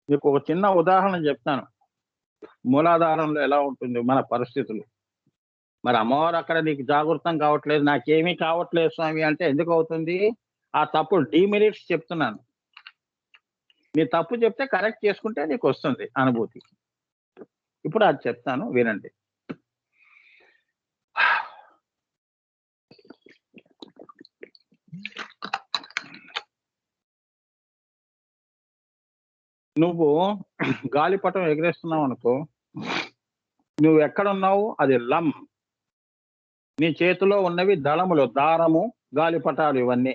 మీకు ఒక చిన్న ఉదాహరణ చెప్తాను. మూలాధారంలో ఎలా ఉంటుంది మన పరిస్థితులు. మరి అమ్మవారు అక్కడ నీకు జాగృతం కావట్లేదు, నాకేమీ కావట్లేదు స్వామి అంటే ఎందుకు అవుతుంది? ఆ తప్పు డీమెరిట్స్ చెప్తున్నాను. నీ తప్పు చెప్తే కరెక్ట్ చేసుకుంటే నీకొస్తుంది అనుభూతి. ఇప్పుడు అది చెప్తాను వినండి. నువ్వు గాలిపటం ఎగరేస్తున్నావనుకో, నువ్వెక్కడున్నావు అది లం. నీ చేతిలో ఉన్నవి దళములు, దారము, గాలిపటాలు ఇవన్నీ.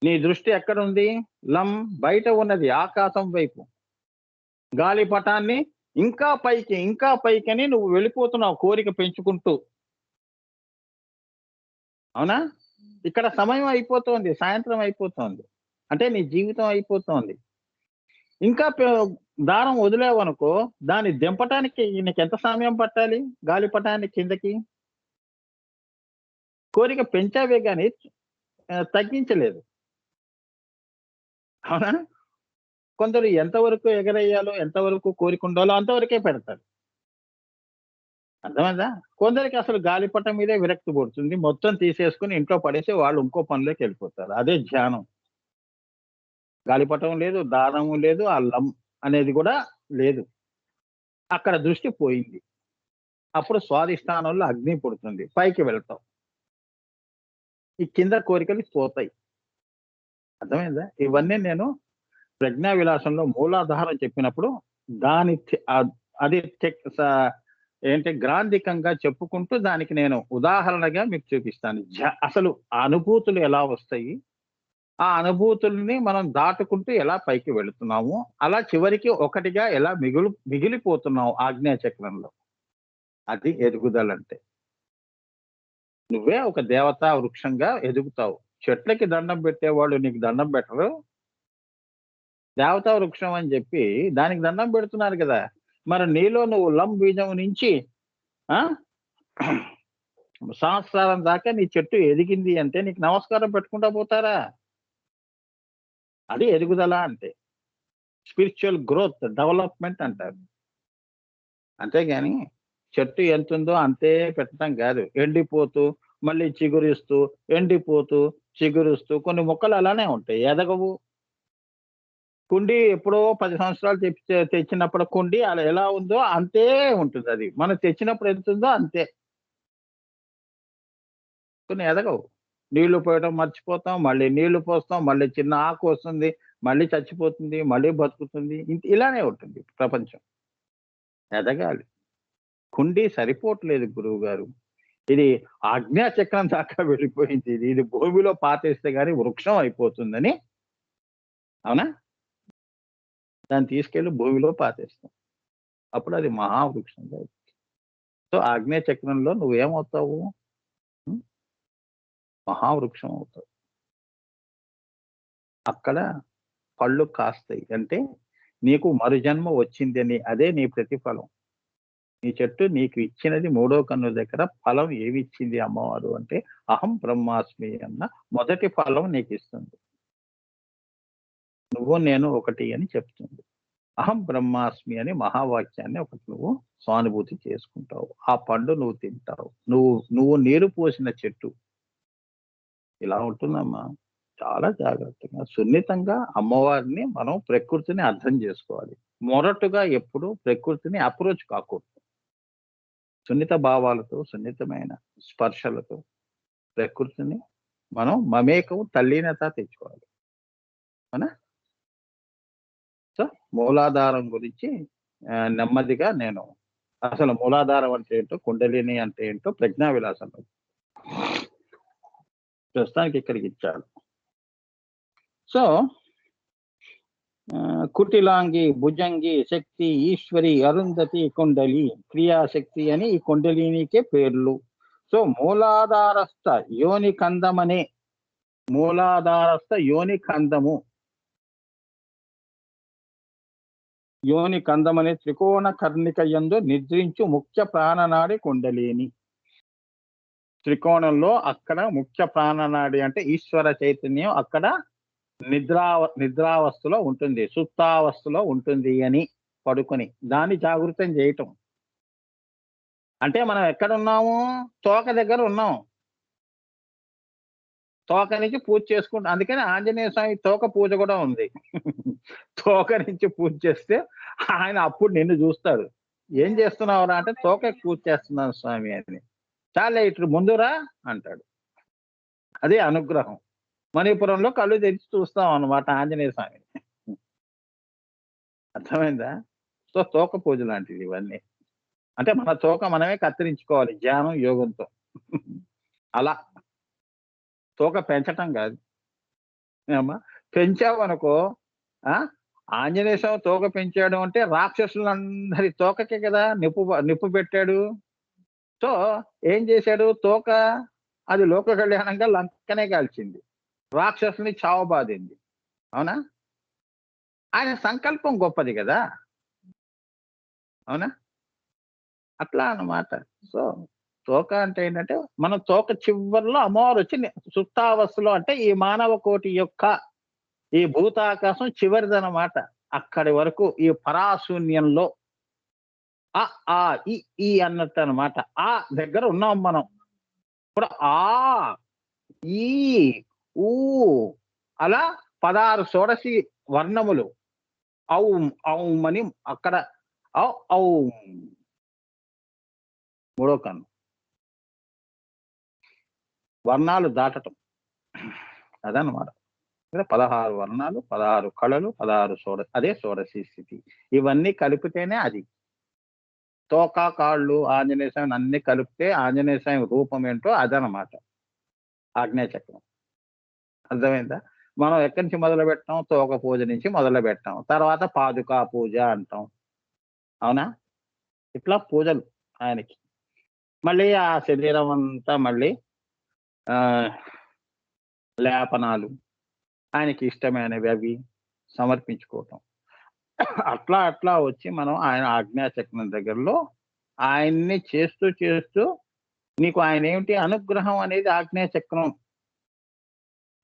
నీ దృష్టి ఎక్కడుంది? లం బయట ఉన్నది ఆకాశం వైపు. గాలిపటాన్ని ఇంకా పైకి, ఇంకా పైకని నువ్వు వెళ్ళిపోతున్నావు కోరిక పెంచుకుంటూ. అవునా? ఇక్కడ సమయం అయిపోతోంది. సాయంత్రం అయిపోతోంది. అంటే నీ జీవితం అయిపోతోంది. ఇంకా దారం వదిలావనుకో, దాన్ని దింపటానికి నీకెంత సమయం పట్టాలి? గాలిపటాన్ని కిందకి. కోరిక పెంచావే గాని తగ్గించలేదు. అవునా? కొందరు ఎంతవరకు ఎగరేయాలో, ఎంతవరకు కోరికుండాలో అంతవరకే పెడతారు. అర్థమైందా? కొందరికి అసలు గాలిపటం మీదే విరక్తి పుడుతుంది. మొత్తం తీసేసుకొని ఇంట్లో పడేసి వాళ్ళు ఇంకో పనిలోకెళ్ళిపోతారు. అదే ధ్యానం. గాలిపటం లేదు, దారము లేదు, ఆ లం అనేది కూడా లేదు. అక్కడ దృష్టి పోయింది. అప్పుడు స్వాధిష్టానంలో అగ్ని పుడుతుంది. పైకి వెళ్తావు. ఈ కింద కోరికలు పోతాయి. అర్థమైందా? ఇవన్నీ నేను ప్రజ్ఞా విలాసంలో మూలాధారం చెప్పినప్పుడు దాని అది ఏంటి గ్రాంధికంగా చెప్పుకుంటూ దానికి నేను ఉదాహరణగా మీకు చూపిస్తాను. అసలు ఆ అనుభూతులు ఎలా వస్తాయి? ఆ అనుభూతుల్ని మనం దాటుకుంటూ ఎలా పైకి వెళుతున్నాము? అలా చివరికి ఒకటిగా ఎలా మిగిలిపోతున్నావు ఆజ్ఞా చక్రంలో. అది ఎదుగుదలంటే. నువ్వే ఒక దేవతా వృక్షంగా ఎదుగుతావు. చెట్లకి దండం పెట్టేవాళ్ళు నీకు దండం పెట్టరు. దేవతా వృక్షం అని చెప్పి దానికి దండం పెడుతున్నారు కదా! మరి నీలో నువ్వు లం బీజం నుంచి ఆ సంవత్సరాల దాకా నీ చెట్టు ఎదిగింది అంటే నీకు నమస్కారం పెట్టుకుంటా పోతారా? అది ఎదుగుదల అంటే. స్పిరిచ్యువల్ గ్రోత్, డెవలప్‌మెంట్ అంటారు. అంతేగాని చెట్టు ఎంతుందో అంతే పెట్టడం కాదు. ఎండిపోతూ, మళ్ళీ చిగురిస్తూ, ఎండిపోతూ, చిగురిస్తూ కొన్ని మొక్కలు అలానే ఉంటాయి. ఎదగవు. కుండీ ఎప్పుడో 10 సంవత్సరాలు తెచ్చినప్పుడు కుండీ అలా ఎలా ఉందో అంతే ఉంటుందది. మనం తెచ్చినప్పుడు ఎంతుందో అంతే. కొన్ని ఎదగవు. నీళ్లు పోయడం మర్చిపోతాం. మళ్ళీ నీళ్లు పోస్తాం. మళ్ళీ చిన్న ఆకు వస్తుంది. మళ్ళీ చచ్చిపోతుంది. మళ్ళీ బతుకుతుంది. ఇలానే ఉంటుంది ప్రపంచం. ఎదగాలి. కుండీ సరిపోవట్లేదు గురువుగారు. ఇది ఆజ్ఞా చక్రం దాకా వెళ్ళిపోయింది. ఇది భూమిలో పాతేస్తే గాని వృక్షం అయిపోతుందని అవునా? దాన్ని తీసుకెళ్ళి భూమిలో పాతేస్తాం. అప్పుడు అది మహావృక్షంగా అయిపోతుంది. సో, ఆజ్ఞా చక్రంలో నువ్వేమవుతావు? హ్మ్. మహావృక్షం అవుతావు. అక్కడ పళ్ళు కాస్తాయి. అంటే నీకు మరుజన్మ వచ్చిందని అదే నీ ప్రతిఫలం. నీ చెట్టు నీకు ఇచ్చినది మూడో కన్ను దగ్గర ఫలం ఏమిచ్చింది అమ్మవారు అంటే అహం బ్రహ్మాస్మి అన్న మొదటి ఫలం నీకిస్తుంది. నువ్వు నేను ఒకటి అని చెప్తుంది. అహం బ్రహ్మాస్మి అని మహావాక్యాన్ని ఒకటి నువ్వు సానుభూతి చేసుకుంటావు. ఆ పండు నువ్వు తింటావు. నువ్వు నువ్వు నీరు పోసిన చెట్టు. ఇలా ఉంటుందమ్మా. చాలా జాగ్రత్తగా, సున్నితంగా అమ్మవారిని మనం ప్రకృతిని అర్థం చేసుకోవాలి. మొరటుగా ఎప్పుడు ప్రకృతిని అప్రోచ్ కాకూడదు. సున్నిత భావాలతో, సున్నితమైన స్పర్శలతో ప్రకృతిని మనం మమేకం తల్లీనత తెచ్చుకోవాలి. అవునా? సో, మూలాధారం గురించి నెమ్మదిగా నేను అసలు మూలాధారం అంటే ఏంటో, కుండలిని అంటే ఏంటో ప్రజ్ఞా విలాసంలో ప్రస్తుతానికి ఇక్కడికిచ్చాడు. సో, కుటిలాంగి, భుజంగి, శక్తి, ఈశ్వరి, అరుంధతి, కుండలి, క్రియాశక్తి అని ఈ కుండలినికే పేర్లు. సో, మూలాధారస్థ యోని కందమనే మూలాధారస్థ యోని కందము. యోని కందమనే త్రికోణ కర్ణిక యందు నిద్రించు ముఖ్య ప్రాణనాడి కుండలిని. త్రికోణంలో అక్కడ ముఖ్య ప్రాణనాడి అంటే ఈశ్వర చైతన్యం అక్కడ నిద్రావస్థలో ఉంటుంది, సుప్తావస్థలో ఉంటుంది అని పడుకొని దాన్ని జాగృతం చేయటం. అంటే మనం ఎక్కడున్నాము? తోక దగ్గర ఉన్నాం. తోక నుంచి పూజ చేసుకుంటాం. అందుకని ఆంజనేయ స్వామి తోక పూజ కూడా ఉంది. తోక నుంచి పూజ చేస్తే ఆయన అప్పుడు నిన్ను చూస్తాడు. "ఏం చేస్తున్నావురా?" అంటే "తోకకి పూజ చేస్తున్నాను స్వామి" అని. "చాలే ఇటు ముందురా" అంటాడు. అదే అనుగ్రహం. మణిపురంలో కళ్ళు తెరిచి చూస్తాం అన్నమాట ఆంజనేయ స్వామిని. అర్థమైందా? సో, తోక పూజ లాంటివి ఇవన్నీ. అంటే మన తోక మనమే కత్తిరించుకోవాలి ధ్యానం, యోగంతో. అలా తోక పెంచటం గాదు. ఏమ్మా! పెంచావనుకో ఆ! ఆంజనేయ స్వామి తోక పెంచాడు అంటే రాక్షసులందరి తోకకే కదా నిప్పు పెట్టాడు. సో, ఏం చేశాడు తోక అది లోక కళ్యాణంగా లంకనే కాల్చింది. రాక్షసుల్ని చావబాదింది. అవునా? ఆయన సంకల్పం గొప్పది గదా! అవునా? అట్లా అన్నమాట. సో, తోక అంటే ఏంటంటే, మనం తోక చివరలో అమ్మవారొచ్చి సుప్తావస్థలో అంటే ఈ మానవ కోటి యొక్క ఈ భూతాకాశం చివరిదనమాట. అక్కడి వరకు ఈ పరాశూన్యంలో అ, ఆ, ఈ అన్నట్టనమాట. ఆ దగ్గర ఉన్నాం మనం. ఇప్పుడు ఈ, ఊ అలా 16 షోడశి వర్ణములు. ఔం, ఔం అని అక్కడ ఔం మూడో కన్ను. వర్ణాలు దాటటం. అదనమాట. ఇక్కడ 16 వర్ణాలు, 16 కళలు, 16 అదే షోడశి స్థితి. ఇవన్నీ కలిపితేనే అది. తోక, కాళ్ళు, ఆంజనేయ స్వామిని అన్నీ కలిపితే ఆంజనేయ స్వామి రూపం ఏంటో అదనమాట. ఆగ్నేయ చక్రం. అర్థమైందా? మనం ఎక్కడి నుంచి మొదలుపెట్టాం? తోక పూజ నుంచి మొదలుపెట్టాం. తర్వాత పాదుకా పూజ అంటాం. అవునా? ఇట్లా పూజలు ఆయనకి. మళ్ళీ ఆ శరీరం అంతా మళ్ళీ ఆహ్, లేపనాలు, ఆయనకి ఇష్టమైనవి అవి సమర్పించుకోవటం. అట్లా అట్లా వచ్చి మనం ఆయన ఆజ్ఞా చక్రం దగ్గరలో ఆయన్ని చేస్తూ చేస్తూ నీకు ఆయనేమిటి అనుగ్రహం అనేది ఆగ్నేయ చక్రం.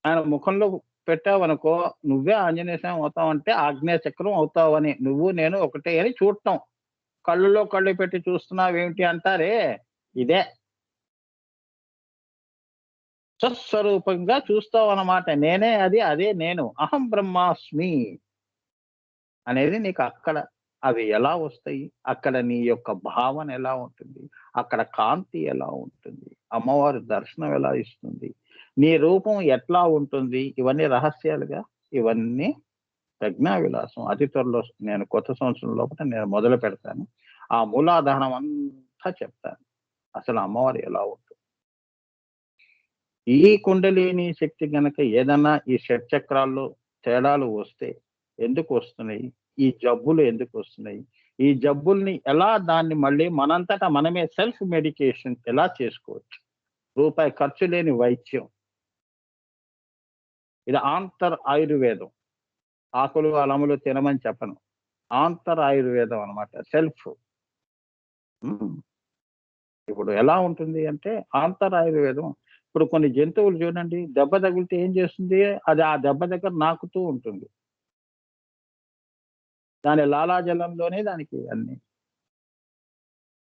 ఆయన ముఖంలో పెట్టావనుకో నువ్వే ఆంజనేయ స్వామి అవుతావంటే ఆగ్నేయ చక్రం అవుతావని. నువ్వు నేను ఒకటే అని చూడటం. కళ్ళులో కళ్ళు పెట్టి చూస్తున్నావేమిటి అంటారే ఇదే. స్వస్వరూపంగా చూస్తావనమాట. నేనే అది, అదే నేను. అహం బ్రహ్మాస్మి అనేది నీకు అక్కడ అవి ఎలా వస్తాయి? అక్కడ నీ యొక్క భావన ఎలా ఉంటుంది? అక్కడ కాంతి ఎలా ఉంటుంది? అమ్మవారి దర్శనం ఎలా ఇస్తుంది? నీ రూపం ఎట్లా ఉంటుంది? ఇవన్నీ రహస్యాలుగా. ఇవన్నీ ప్రజ్ఞా విలాసం. అతి త్వరలో నేను కొత్త సంవత్సరం లోపల నేను మొదలు పెడతాను. ఆ మూలాధారం అంతా చెప్తాను. అసలు అమ్మవారు ఎలా ఉంటుంది? ఈ కుండలిని శక్తి గనక ఏదన్నా ఈ షట్‌చక్రాల్లో తేడాలు వస్తే ఎందుకు వస్తున్నాయి? ఈ జబ్బులు ఎందుకు వస్తున్నాయి? ఈ జబ్బుల్ని ఎలా దాన్ని మళ్ళీ మనంతట మనమే సెల్ఫ్ మెడికేషన్ ఎలా చేసుకోవచ్చు? రూపాయి ఖర్చు లేని వైద్యం. ఇది ఆయుర్వేదం. ఆకులు, అలములు తినమని చెప్పను. ఆయుర్వేదం అన్నమాట. సెల్ఫ్. హ్మ్. ఇప్పుడు ఎలా ఉంటుంది అంటే ఆయుర్వేదం. ఇప్పుడు కొన్ని జంతువులు చూడండి దెబ్బ తగిలితే ఏం చేస్తుంది? అది ఆ దెబ్బ దగ్గర నాకుతూ ఉంటుంది. దాని లాలాజలంలోనే దానికి అన్ని.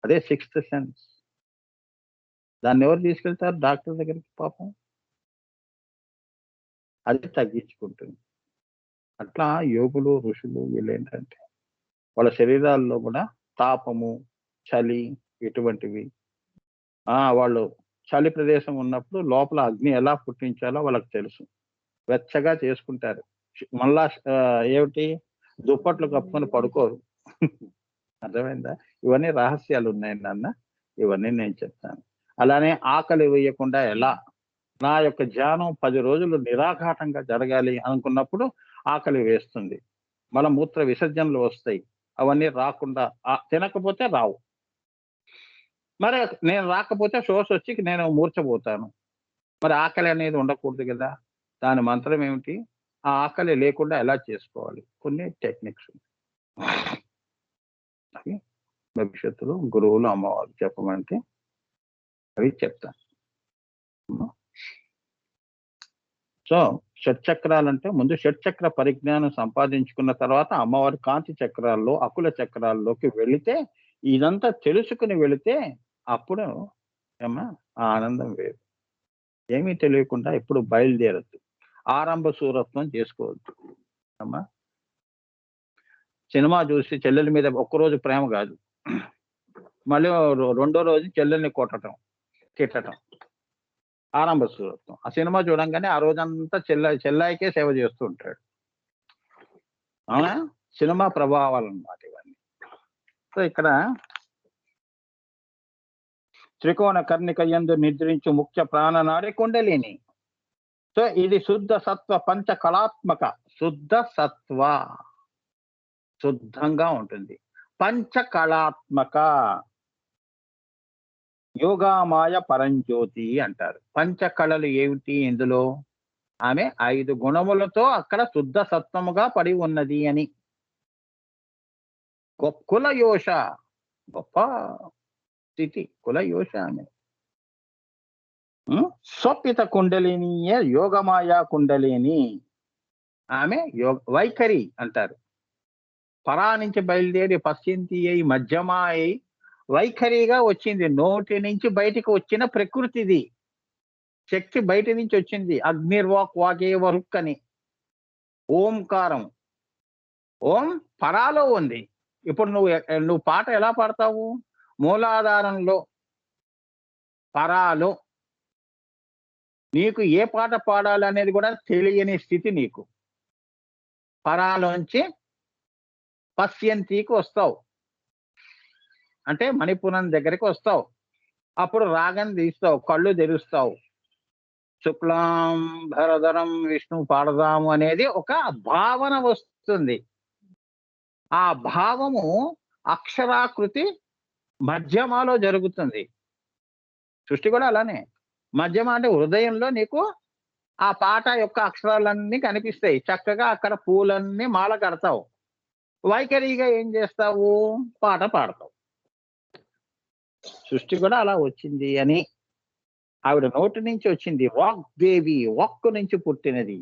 అదే సిక్స్త్ సెన్స్. దాన్నెవరు తీసుకెళ్తారు డాక్టర్ దగ్గరికి పాపం? అది తగ్గించుకుంటుంది. అట్లా యోగులు, ఋషులు వీళ్ళేంటంటే వాళ్ళ శరీరాల్లో కూడా తాపము, చలి ఇటువంటివి వాళ్ళు చలి ప్రదేశం ఉన్నప్పుడు లోపల అగ్ని ఎలా పుట్టించాలో వాళ్ళకి తెలుసు. వెచ్చగా చేసుకుంటారు. మళ్ళా ఏమిటి దుప్పట్లు కప్పుకొని పడుకోరు. అర్థమైందా? ఇవన్నీ రహస్యాలున్నాయి నాన్న. ఇవన్నీ నేను చెప్తాను. అలానే ఆకలి వేయకుండా ఎలా? నా యొక్క ధ్యానం 10 రోజులు నిరాఘాటంగా జరగాలి అనుకున్నప్పుడు ఆకలి వేస్తుంది. మలమూత్ర విసర్జనలు వస్తాయి. అవన్నీ రాకుండా తినకపోతే రావు. మరి నేను రాకపోతే శోషొచ్చి నేను మూర్ఛపోతాను. మరి ఆకలి అనేది ఉండకూడదు గదా! దాని మంత్రం ఏమిటి? ఆ ఆకలి లేకుండా ఎలా చేసుకోవాలి? కొన్ని టెక్నిక్స్. అవి భవిష్యత్తులో గురువులు, అమ్మవారు చెప్పమంటే అవి చెప్తాను. సో షట్చక్రాలంటే ముందు షట్చక్ర పరిజ్ఞానం సంపాదించుకున్న తర్వాత అమ్మవారి కాంతి చక్రాల్లో, అకుల చక్రాల్లోకి వెళితే, ఇదంతా తెలుసుకుని వెళితే అప్పుడు ఏమ్మా ఆ ఆనందం వేరు. ఏమీ తెలియకుండా ఎప్పుడు బయలుదేరొద్దు. ఆరంభ శూరత్వం చేసుకోవద్దు. అమ్మా సినిమా చూసి చెల్లెల మీద ఒక్కరోజు ప్రేమ కాదు. మళ్ళీ రెండో రోజు చెల్లెల్ని కొట్టటం, తిట్టటం. ఆరంభ శూరత్వం. ఆ సినిమా చూడంగానే ఆ రోజంతా చెల్లాయికే సేవ చేస్తూ ఉంటాడు. అవునా? సినిమా ప్రభావాలన్నమాట ఇవన్నీ. సో ఇక్కడ త్రికోణ కర్ణిక యందు నిద్రించు ముఖ్య ప్రాణనాడి కుండలిని. సో ఇది శుద్ధ సత్వ పంచ కళాత్మక. శుద్ధ సత్వ శుద్ధంగా ఉంటుంది. పంచ కళాత్మక యోగామాయ పరంజ్యోతి అంటారు. పంచ కళలు ఏమిటి ఇందులో? ఆమె 5 గుణములతో అక్కడ శుద్ధ సత్వముగా పడి ఉన్నది అని. కులయోష గొప్ప స్థితి. కులయోష ఆమె. స్వపిత కుండలినీయే యోగమాయా కుండలిని. ఆమె వైఖరి అంటారు. పరా నుంచి బయలుదేరి పశ్చింతి అయి మధ్యమా అయి వైఖరిగా వచ్చింది. నోటి నుంచి బయటికి వచ్చిన ప్రకృతిది. శక్తి బయట నుంచి వచ్చింది. అగ్నిర్వాక్ వాకే వరుక్ అని. ఓంకారం. ఓం పరాలో ఉంది. ఇప్పుడు నువ్వు పాట ఎలా పాడతావు? మూలాధారంలో పరాలో నీకు ఏ పాట పాడాలనేది కూడా తెలియని స్థితి నీకు. పరాలోంచి పశ్యంతికి వస్తావు. అంటే మణిపురం దగ్గరికి వస్తావు. అప్పుడు రాగం తీస్తావు, కళ్ళు తెరుస్తావు. శుక్లాం భరధరం విష్ణు పాడదాము అనేది ఒక భావన వస్తుంది. ఆ భావము అక్షరాకృతి మధ్యమాలో జరుగుతుంది. సృష్టి కూడా అలానే. మధ్యమ అంటే హృదయంలో నీకు ఆ పాట యొక్క అక్షరాలన్నీ కనిపిస్తాయి. చక్కగా అక్కడ పూలన్నీ మాల కడతావు. వైఖరిగా ఏం చేస్తావు? పాట పాడతావు. సృష్టి కూడా అలా వచ్చింది అని. ఆవిడ నోటి నుంచి వచ్చింది. వాగ్దేవి, వాక్కు నుంచి పుట్టినది.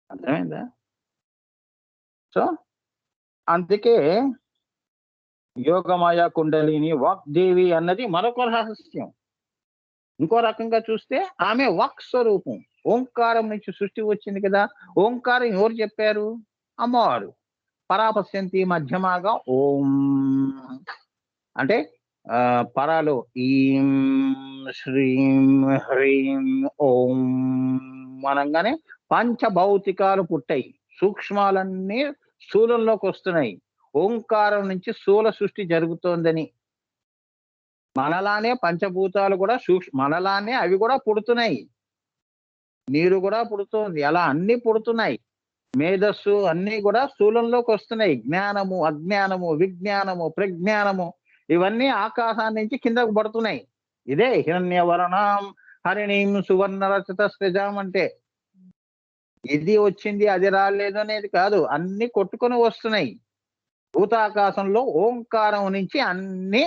అర్థమైందా? సో అందుకే యోగమాయ కుండలిని వాగ్దేవి అన్నది మరొక రహస్యం. ఇంకో రకంగా చూస్తే ఆమె వాక్ స్వరూపం. ఓంకారం నుంచి సృష్టి వచ్చింది కదా. ఓంకారం ఎవరు చెప్పారు? అమ్మవారు. పరాపశ్యంతి మధ్యమాగా ఓం అంటే పరాలో ఈం శ్రీం హ్రీం ఓం అనగానే పంచభౌతికాలు పుట్టాయి. సూక్ష్మాలన్నీ స్థూలంలోకి వస్తున్నాయి. ఓంకారం నుంచి స్థూల సృష్టి జరుగుతోందని. మనలానే పంచభూతాలు కూడా మనలానే అవి కూడా పుడుతున్నాయి. నీరు కూడా పుడుతోంది. అలా అన్ని పుడుతున్నాయి. మేధస్సు అన్ని కూడా స్థూలంలోకి వస్తున్నాయి. జ్ఞానము, అజ్ఞానము, విజ్ఞానము, ప్రజ్ఞానము ఇవన్నీ ఆకాశాన్ని నుంచి కిందకు పడుతున్నాయి. ఇదే హిరణ్యవర్ణం హరిణీం సువర్ణ రచిత శ్రేజాం అంటే. ఇది వచ్చింది అది రాలేదు అనేది కాదు. అన్ని కొట్టుకొని వస్తున్నాయి. భూతాకాశంలో ఓంకారం నుంచి అన్ని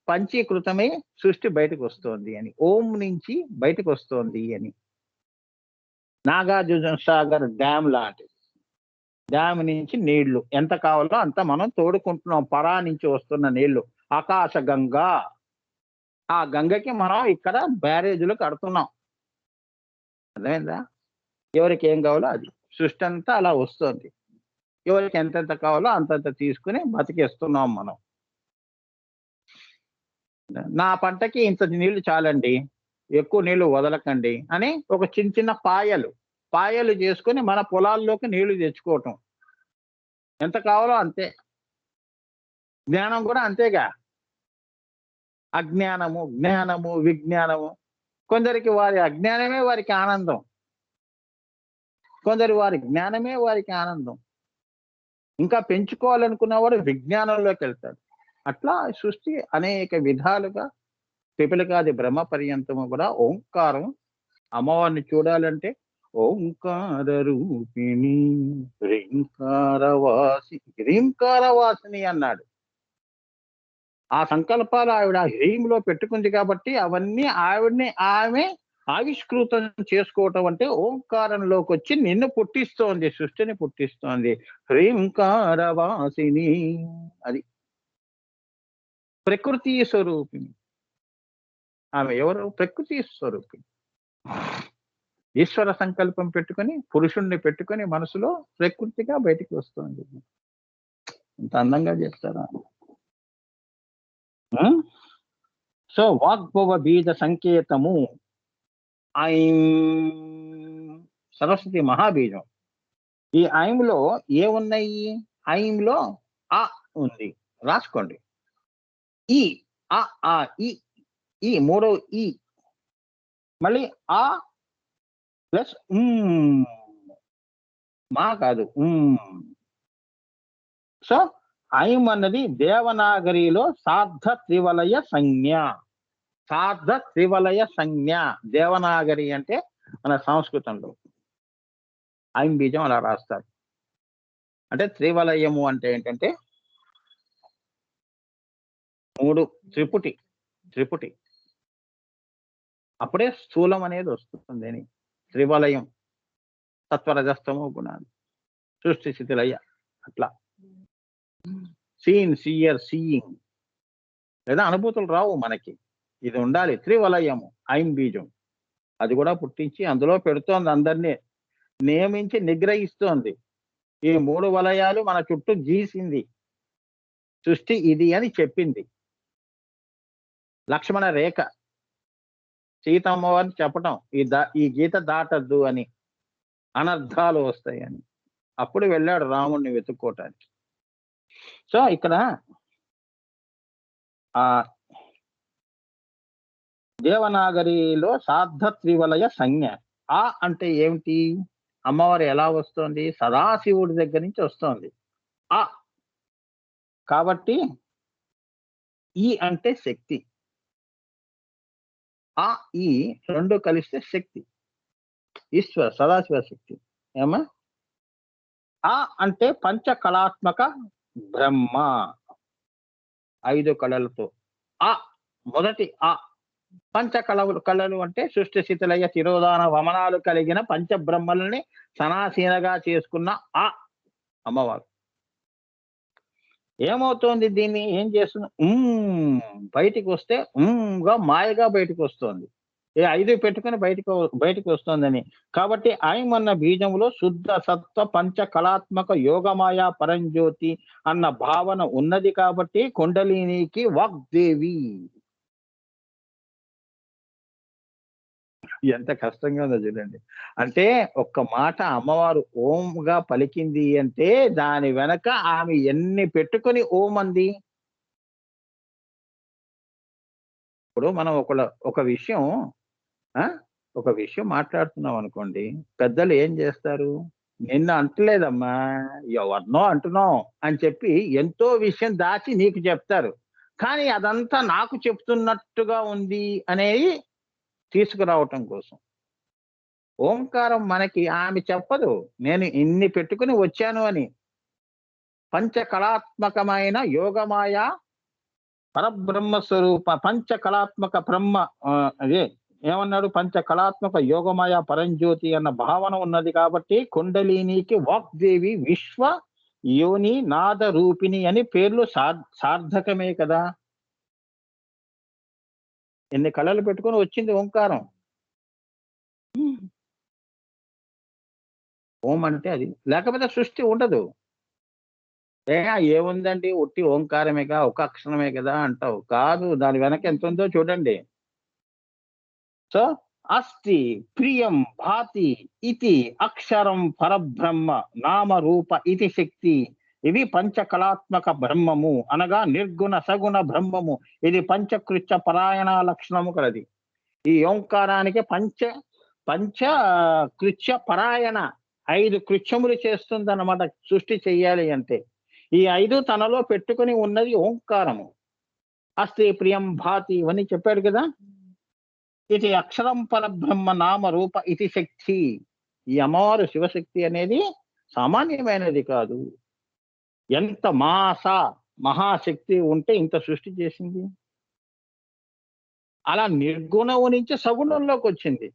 పంచీకృతమై సృష్టి బయటకు వస్తోంది అని. ఓం నుంచి బయటకు వస్తోంది అని. నాగార్జున సాగర్ డ్యామ్ లాంటిది. డ్యామ్ నుంచి నీళ్లు ఎంత కావాలో అంత మనం తోడుకుంటున్నాం. పరా నుంచి వస్తున్న నీళ్లు. ఆకాశ గంగా. ఆ గంగకి మనం ఇక్కడ బ్యారేజీలు కడుతున్నాం. అర్థమైందా? ఎవరికి ఏం కావాలో అది. సృష్టి అంతా అలా వస్తుంది. ఎవరికి ఎంతెంత కావాలో అంతంత తీసుకుని బతికేస్తున్నాం మనం. నా పంటకి ఇంత నీళ్లు చాలండి, ఎక్కువ నీళ్లు వదలకండి అని ఒక చిన్న చిన్న పాయలు చేసుకుని మన పొలాల్లోకి నీళ్లు తెచ్చుకోవటం. ఎంత కావాలో అంతే. జ్ఞానం కూడా అంతేగా. అజ్ఞానము, జ్ఞానము, విజ్ఞానము. కొందరికి వారి అజ్ఞానమే వారికి ఆనందం. కొందరు వారి జ్ఞానమే వారికి ఆనందం. ఇంకా పెంచుకోవాలనుకున్నవాడు విజ్ఞానంలోకి వెళ్తాడు. అట్లా సృష్టి అనేక విధాలుగా పిపలికాది బ్రహ్మ పర్యంతము కూడా ఓంకారం. అమ్మవారిని చూడాలంటే ఓంకార రూపిణి హ్రీంకారవాసిని అన్నాడు. ఆ సంకల్పాలు ఆవిడ హ్రీంలో పెట్టుకుంది కాబట్టి అవన్నీ ఆమె ఆవిష్కృతం చేసుకోవటం అంటే ఓంకారంలోకి వచ్చి నిన్ను పుట్టిస్తోంది, సృష్టిని పుట్టిస్తోంది. హ్రీంకారవాసిని, అది ప్రకృతి స్వరూపిణి. ఆమె ఎవరు? ప్రకృతి స్వరూపిణి. ఈశ్వర సంకల్పం పెట్టుకొని, పురుషుణ్ణి పెట్టుకొని మనసులో ప్రకృతిగా బయటికి వస్తుంది. ఇంత అందంగా చెప్తారా? సో వాగ్భవ బీజ సంకేతము ఐం, సరస్వతి మహాబీజం. ఈ ఐంలో ఏమున్నాయి? ఐంలో ఆ ఉంది, రాసుకోండి. ఈ ఆ ఆ ఈ ఈ మూడో ఈ, మళ్ళీ ఆ ప్లస్ మా కాదు. సో ఐం అన్నది దేవనాగరిలో సార్ధ త్రివలయ సంజ్ఞ. సార్ధ త్రివలయ సంజ్ఞ దేవనాగరి అంటే మన సంస్కృతంలో ఐం బీజం అలా రాస్తారు. అంటే త్రివలయము అంటే ఏంటంటే 3 త్రిపుటి. త్రిపుటి అప్పుడే స్థూలం అనేది వస్తుంది అని. త్రివలయం సత్వరజస్తమో గుణాలు, సృష్టి స్థితిలయ, అట్లా సీన్, సీయర్, సీయింగ్, లేదా అనుభూతులు రావు మనకి. ఇది ఉండాలి. త్రివలయము ఐం బీజం అది కూడా పుట్టించి అందులో పెడుతోంది, అందరినీ నియమించి నిగ్రహిస్తోంది. ఈ 3 వలయాలు మన చుట్టూ గీసింది, సృష్టి ఇది అని చెప్పింది. లక్ష్మణ రేఖ, సీతమ్మ వారిని చెప్పటం ఈ గీత దాటద్దు అని, అనర్థాలు వస్తాయని. అప్పుడు వెళ్ళాడు రాముణ్ణి వెతుక్కోవటానికి. సో ఇక్కడ ఆ దేవనాగరిలో సార్ధ త్రివలయ సంజ్ఞ. ఆ అంటే ఏమిటి? అమ్మవారు ఎలా వస్తోంది? సదాశివుడి దగ్గర నుంచి వస్తోంది ఆ. కాబట్టి ఈ అంటే శక్తి. ఆ ఈ రెండు కలిస్తే శక్తి, ఈశ్వర సదాశివ శక్తి. ఏమా? ఆ అంటే పంచకళాత్మక బ్రహ్మ, 5 కళలతో. ఆ మొదటి ఆ. కళలు అంటే సృష్టి స్థితిలయ తిరోధాన వమనాలు కలిగిన పంచబ్రహ్మల్ని సనాసీనగా చేసుకున్న ఆ అమ్మవారు. ఏమవుతోంది? దీన్ని ఏం చేస్తుంది? బయటికి వస్తే గా మాయగా బయటికి వస్తోంది. 5 పెట్టుకుని బయటికి వస్తోందని. కాబట్టి ఐం అన్న బీజంలో శుద్ధ సత్వ పంచ కళాత్మక యోగమాయ పరంజ్యోతి అన్న భావన ఉన్నది. కాబట్టి కుండలినికి వాగ్దేవి. ఎంత కష్టంగా ఉందో చూడండి. అంటే ఒక్క మాట అమ్మవారు ఓంగా పలికింది అంటే దాని వెనక ఆమె ఎన్ని పెట్టుకొని ఓం అంది. ఇప్పుడు మనం ఒక విషయం ఒక విషయం మాట్లాడుతున్నాం అనుకోండి, పెద్దలు ఏం చేస్తారు? నిన్ను అంటలేదమ్మా, ఎవరినో అంటున్నాం అని చెప్పి ఎంతో విషయం దాచి నీకు చెప్తారు. కానీ అదంతా నాకు చెప్తున్నట్టుగా ఉంది అనేది తీసుకురావటం కోసం. ఓంకారం మనకి ఆమె చెప్పదు నేను ఇన్ని పెట్టుకుని వచ్చాను అని. పంచకళాత్మకమైన యోగమాయ పరబ్రహ్మ స్వరూప పంచకళాత్మక బ్రహ్మ, అదే ఏమన్నాడు? పంచకళాత్మక యోగమాయ పరంజ్యోతి అన్న భావన ఉన్నది. కాబట్టి కుండలినికి వాగ్దేవి, విశ్వ యోని, నాద రూపిణి అని పేర్లు సార్థకమే కదా. ఎన్ని కళలు పెట్టుకొని వచ్చింది ఓంకారం. ఓం అంటే అది, లేకపోతే సృష్టి ఉండదు. ఏముందండి, ఉట్టి ఓంకారమేగా, ఒక అక్షరమే కదా అంటావు. కాదు, దాని వెనక ఎంత ఉందో చూడండి. సో అస్తి ప్రియం భాతి ఇది అక్షరం పరబ్రహ్మ నామ రూప ఇది శక్తి. ఇవి పంచకళాత్మక బ్రహ్మము అనగా నిర్గుణ సగుణ బ్రహ్మము. ఇది పంచకృత్య పరాయణ లక్షణము కలది. ఈ ఓంకారానికి పంచకృత్య పరాయణ 5 కృత్యములు చేస్తుంది అన్నమాట. సృష్టి చెయ్యాలి అంటే ఈ 5 తనలో పెట్టుకుని ఉన్నది ఓంకారము. అస్తి ప్రియం భాతి ఇవన్నీ చెప్పాడు కదా. ఇది అక్షరం పరబ్రహ్మ నామ రూప ఇది శక్తి. ఈ అమ్మవారు శివశక్తి అనేది సామాన్యమైనది కాదు. ఎంత మహాశక్తి ఉంటే ఇంత సృష్టి చేసింది. అలా నిర్గుణం నుంచి సగుణంలోకి వచ్చింది.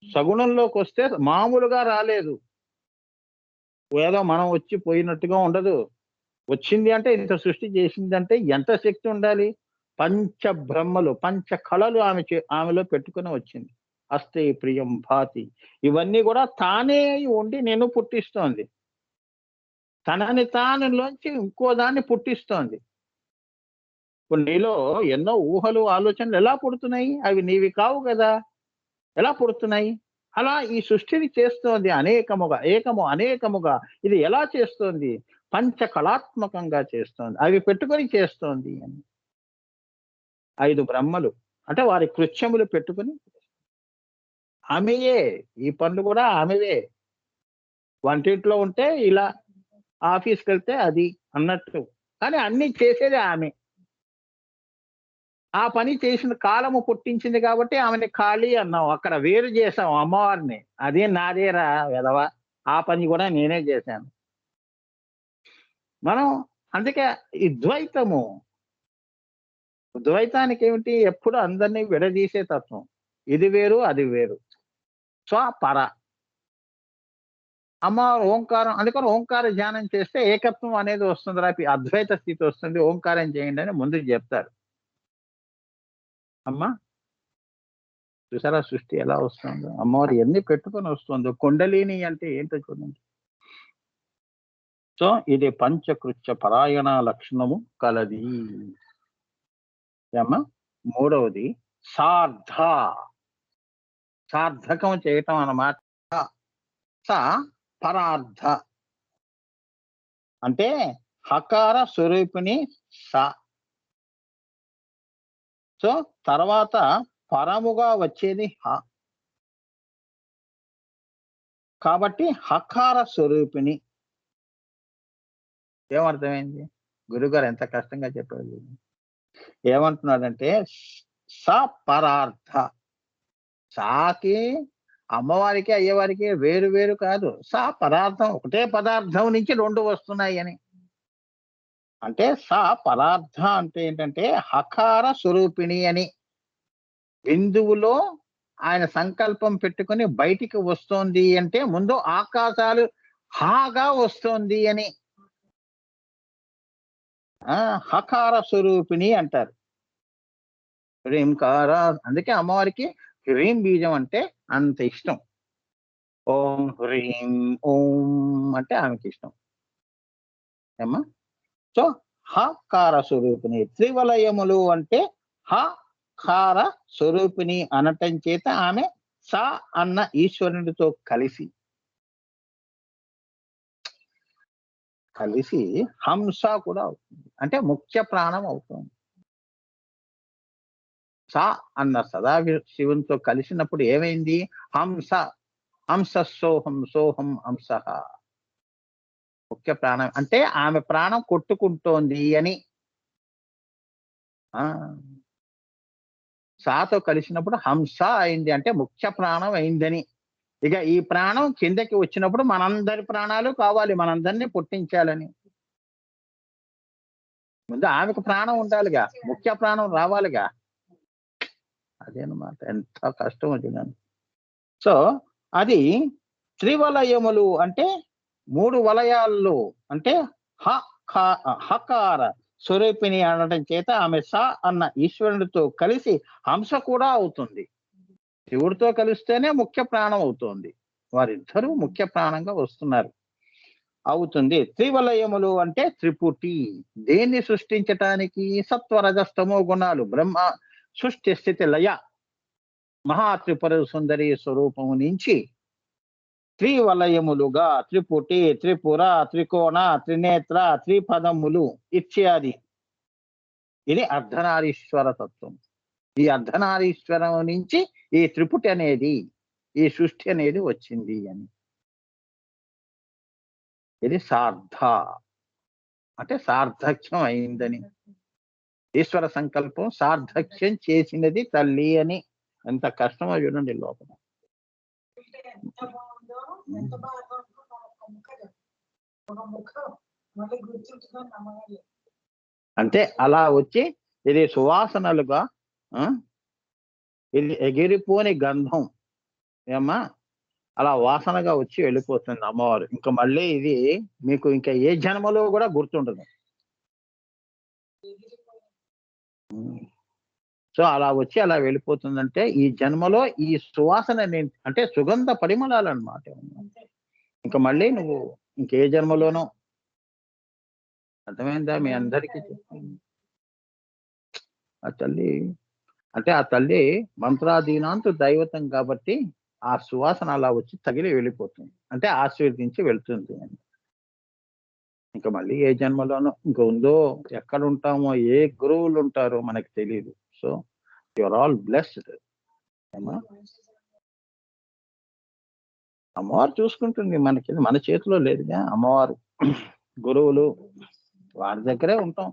సగుణంలోకి వస్తే మామూలుగా రాలేదు. ఏదో మనం వచ్చి పోయినట్టుగా ఉండదు. వచ్చింది అంటే ఇంత సృష్టి చేసిందంటే ఎంత శక్తి ఉండాలి? పంచబ్రహ్మలు, పంచ కళలు ఆమెలో పెట్టుకొని వచ్చింది. అస్తే ప్రియం భాతి. ఇవన్నీ కూడా తానే ఉండి నిన్ను పుట్టిస్తోంది. తనని తానులోంచి ఇంకో దాన్ని పుట్టిస్తోంది. ఇప్పుడు నీలో ఎన్నో ఊహలు, ఆలోచనలు ఎలా పుడుతున్నాయి? అవి నీవి కావు కదా! ఎలా పుడుతున్నాయి? అలా ఈ సృష్టిని చేస్తోంది అనేకముగా, ఏకము అనేకముగా. ఇది ఎలా చేస్తోంది? పంచకళాత్మకంగా చేస్తోంది. అవి పెట్టుకొని చేస్తోంది అని. 5 బ్రహ్మలు. అంటే వారి కృత్యములు పెట్టుకొని ఆమెయే. ఈ పనులు కూడా ఆమెవే. వంటింట్లో ఉంటే ఇలా, ఆఫీస్‌కెళ్తే అది అన్నట్టు. కానీ అన్నీ చేసేది ఆమె. ఆ పని చేసిన కాలము పుట్టించింది కాబట్టి ఆమెని ఖాళీ అన్నాం. అక్కడ వేరు చేసాం అమ్మవారిని. అది నాదేరా వెధవ. ఆ పని కూడా నేనే చేశాను. మనం అందుకే ఈ ద్వైతము. ద్వైతానికేమిటి? ఎప్పుడు అందరిని విడదీసే తత్వం. ఇది వేరు, అది వేరు. స్వ, పర. ఓంకారం అందుకని ఓంకార ధ్యానం చేస్తే ఏకత్వం అనేది వస్తుందిరా. అద్వైత స్థితి వస్తుంది. ఓంకారం చేయండి అని ముందుకు చెప్తారు. అమ్మా చూసారా సృష్టి ఎలా వస్తుందో? అమ్మవారు ఎన్ని పెట్టుకొని వస్తుందో. కుండలిని అంటే ఏంటో చూడండి. సో ఇది పంచకృత్య పరాయణ లక్షణము కలది. ఏమ్మా? మూడవది సార్థ. సార్థకం చేయటం అన్నమాట. స పరార్థ అంటే హకార స్వరూపిణి స. సో తర్వాత పరముగా వచ్చేది హ. కాబట్టి హకార స్వరూపిణి. ఏమర్థమైంది? గురుగారు ఎంత కష్టంగా చెప్పారు. ఏమంటున్నాడంటే స పరార్థ. సాకి అమ్మవారికి, అయ్యవారికి వేరు వేరు కాదు. స పదార్థం ఒకటే పదార్థం నుంచి 2 వస్తున్నాయి అని. అంటే స పదార్థ అంటే ఏంటంటే హకార స్వరూపిణి అని. బిందువులో ఆయన సంకల్పం పెట్టుకొని బయటికి వస్తోంది అంటే ముందు ఆకాశాలు హాగా వస్తోంది అని. హకార స్వరూపిణి అంటారు. హ్రీంకార. అందుకే అమ్మవారికి హ్రీం బీజం అంటే అంత ఇష్టం. ఓం హ్రీం ఓం అంటే ఆమెకి ఇష్టం. ఏమ్మా? సో హకార స్వరూపిణి. త్రివలయములు అంటే హకార స్వరూపిణి అనటం చేత ఆమె స అన్న ఈశ్వరునితో కలిసి హంస కూడా అవుతుంది. అంటే ముఖ్య ప్రాణం అవుతుంది. స అన్న శివునితో కలిసినప్పుడు ఏమైంది? హంస. హంస సోహం సోహం హంస. ముఖ్య ప్రాణం అంటే ఆమె ప్రాణం కొట్టుకుంటోంది అని. సాతో కలిసినప్పుడు హంస అయింది అంటే ముఖ్య ప్రాణం అయిందని. ఇక ఈ ప్రాణం కిందకి వచ్చినప్పుడు మనందరి ప్రాణాలు కావాలి, మనందరినీ పుట్టించాలని. ముందు ఆమెకు ప్రాణం ఉండాలిగా, ముఖ్య ప్రాణం రావాలిగా. అదేనమాట. ఎంత కష్టం వచ్చిందని. సో అది త్రివలయములు అంటే 3 వలయాల్లో అంటే హకార స్వరూపిణి అనడం చేత ఆమె స అన్న ఈశ్వరునితో కలిసి హంస కూడా అవుతుంది. శివుడితో కలిస్తేనే ముఖ్య ప్రాణం అవుతోంది. వారిద్దరూ ముఖ్య ప్రాణంగా వస్తున్నారు. అవుతుంది. త్రివలయములు అంటే త్రిపుటి. దేన్ని సృష్టించటానికి? సత్వరజస్తమో గుణాలు. బ్రహ్మ సృష్టి స్థితి లయ మహాత్రిపుర సుందరి స్వరూపము నుంచి త్రివలయములుగా త్రిపుటి, త్రిపుర, త్రికోణ, త్రినేత్ర, త్రిపదములు ఇత్యాది. ఇది అర్ధనారీశ్వర తత్వం. ఈ అర్ధనారీశ్వరం నుంచి ఈ త్రిపుటి అనేది, ఈ సృష్టి అనేది వచ్చింది అని. ఇది సార్థ అంటే సార్థక్యం అయిందని. ఈశ్వర సంకల్పం సార్థక్యం చేసినది తల్లి అని. ఎంత కష్టమో చూడండి లోపల. అంటే అలా వచ్చి ఇది సువాసనలుగా ఇది ఎగిరిపోని గంధం ఏమ్మా అలా వాసనగా వచ్చి వెళ్ళిపోతుంది అమ్మవారు. ఇంకా మళ్ళీ ఇది మీకు ఇంకా ఏ జన్మలో కూడా గుర్తుండదు. సో అలా వచ్చి అలా వెళ్ళిపోతుందంటే ఈ జన్మలో ఈ సువాసన అంటే సుగంధ పరిమళాలన్నమాట. ఇంకా మళ్ళీ నువ్వు ఇంకే జన్మలోనో అర్థమైందా మీ అందరికీ చెప్తాను. ఆ తల్లి మంత్రాధీనాంతు దైవతం కాబట్టి ఆ సువాసన అలా వచ్చి తగిలి వెళ్ళిపోతుంది. అంటే ఆశీర్వదించి వెళ్తుంది అని. ఇంకా మళ్ళీ ఏ జన్మలోనో ఇంకా ఉందో ఎక్కడ ఉంటామో ఏ గురువులు ఉంటారో మనకి తెలియదు. So you are all blessed. అమ్మవారు చూసుకుంటుంది. మన చేతిలో లేదుగా అమ్మవారు. గురువులు వారి దగ్గరే ఉంటాం.